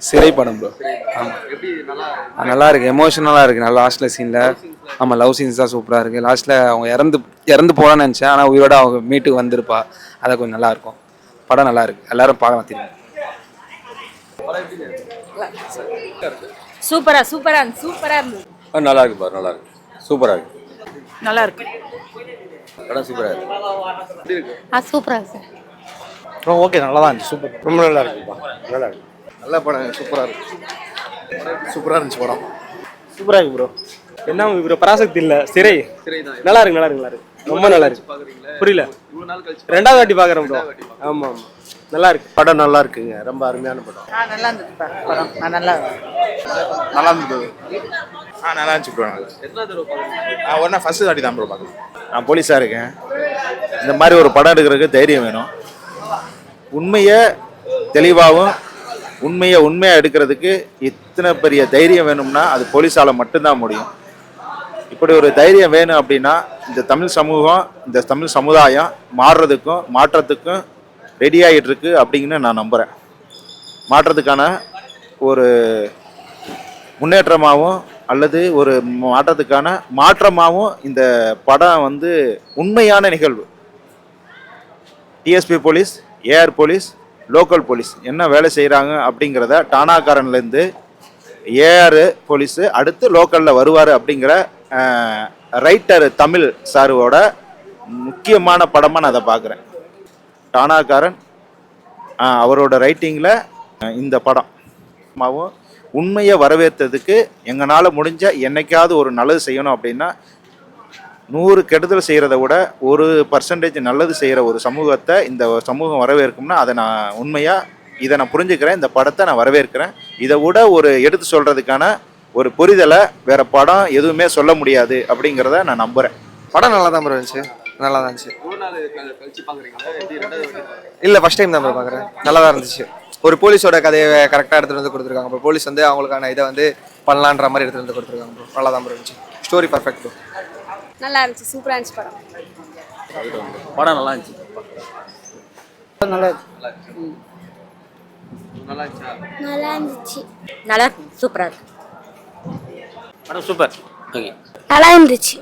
சிறை படம் ப்ரோ. ஆமாம், நல்லா இருக்கு, எமோஷனலாக இருக்கு. நல்லா லாஸ்ட்டில் சீனில் ஆமாம், லவ் சீன்ஸ் தான் சூப்பராக இருக்குது. லாஸ்ட்டில் அவங்க இறந்து போகலான்னு நினச்சேன், ஆனால் உயிரோட அவங்க மீட்டுக்கு வந்திருப்பா. அதை கொஞ்சம் நல்லாயிருக்கும். படம் நல்லா இருக்கு, எல்லாரும் பார்க்கலாம் திரும்பி. சூப்பரா இருந்தது. நல்லா இருக்கு பாரு, நல்லா இருக்கு, சூப்பராக இருக்கு, நல்லா இருக்கு. படம் சூப்பராக இருக்கு. சூப்பரா இருக்கு. ஓகே, நல்லா தான் இருந்துச்சு. சூப்பர், ரொம்ப நல்லா இருக்குப்பா, நல்லா இருக்கு. நல்ல படம், சூப்பராக இருக்கு. சூப்பராக இருந்துச்சு படம். சூப்பராக இருக்கு ப்ரோ. என்ன ப்ரோ, பராசக்தி இல்லை, சிறை நல்லா இருக்கு, நல்லா இருக்கு, நல்லா இருக்கு, ரொம்ப நல்லா இருக்கு. புரியல, ரெண்டாவது வாட்டி பார்க்குறேன் ப்ரோ. ஆமாம் ஆமாம், நல்லா இருக்கு. படம் நல்லா இருக்குங்க, ரொம்ப அருமையான படம். நல்லா இருந்தது படம். நல்லா நல்லா இருந்தது. நல்லா இருந்துச்சு ப்ரோ. ஒன்றா ஃபர்ஸ்ட் வாட்டி தான் ப்ரோ பார்க்கலாம். நான் போலீஸாக இருக்கேன். இந்த மாதிரி ஒரு படம் எடுக்கிறதுக்கு தைரியம் வேணும். உண்மையை தெளிவாகவும் உண்மையாக எடுக்கிறதுக்கு இத்தனை பெரிய தைரியம் வேணும்னா அது போலீஸால் மட்டும்தான் முடியும். இப்படி ஒரு தைரியம் வேணும் அப்படின்னா இந்த தமிழ் சமூகம், இந்த தமிழ் சமுதாயம் மாற்றத்துக்கும் ரெடி ஆகிட்டு இருக்கு அப்படிங்கன்னு நான் நம்புகிறேன். மாற்றத்துக்கான ஒரு முன்னேற்றமாகவும் அல்லது ஒரு மாற்றமாகவும் இந்த படம் வந்து உண்மையான நிகழ்வு. DSP police, AR police, local police என்ன வேலை செய்கிறாங்க அப்படிங்கிறத டானாக்காரன்லேருந்து ஏஆர் போலீஸு அடுத்து லோக்கலில் வருவார் அப்படிங்கிற ரைட்டர் தமிழ் சாருவோட முக்கியமான படமாக நான் அதை பார்க்குறேன். டானாக்காரன் அவரோட ரைட்டிங்கில் இந்த படம் உண்மையை வரவேற்றதுக்கு எங்களால் முடிஞ்ச என்னைக்காவது ஒரு நல்லது செய்யணும் அப்படின்னா 100 கெடுதல் செய்கிறத விட 1% நல்லது செய்கிற ஒரு சமூகத்தை இந்த சமூகம் வரவேற்கும்னா அதை நான் இதை நான் புரிஞ்சுக்கிறேன். இந்த படத்தை நான் வரவேற்கிறேன். இதை விட ஒரு எடுத்து சொல்கிறதுக்கான ஒரு புரிதலை வேறு படம் எதுவுமே சொல்ல முடியாது அப்படிங்கிறத நான் நம்புகிறேன். படம் நல்லா தான் ப்ரோ இருந்துச்சு, நல்லா தான் இருந்துச்சு. இல்லை, ஃபஸ்ட் டைம் தான் ப்ரோ பார்க்குறேன். நல்லா தான் இருந்துச்சு. ஒரு போலீஸோட கதையை கரெக்டாக எடுத்துகிட்டு வந்து கொடுத்துருக்காங்க ப்ரோ. போலீஸ் வந்து அவங்களுக்கான இதை வந்து பண்ணலான்ற மாதிரி எடுத்துகிட்டு வந்து கொடுத்துருக்காங்க ப்ரோ. நல்லா தான் ப்ரோ இருந்துச்சு. Story perfect bro. நல்லா இருந்துச்சு, சூப்பரா இருந்துச்சு படம். படம் நல்லா இருந்துச்சு. நல்லா சூப்பரா இருக்கு. படம் சூப்பர். ஓகே, நல்லா இருந்துச்சு.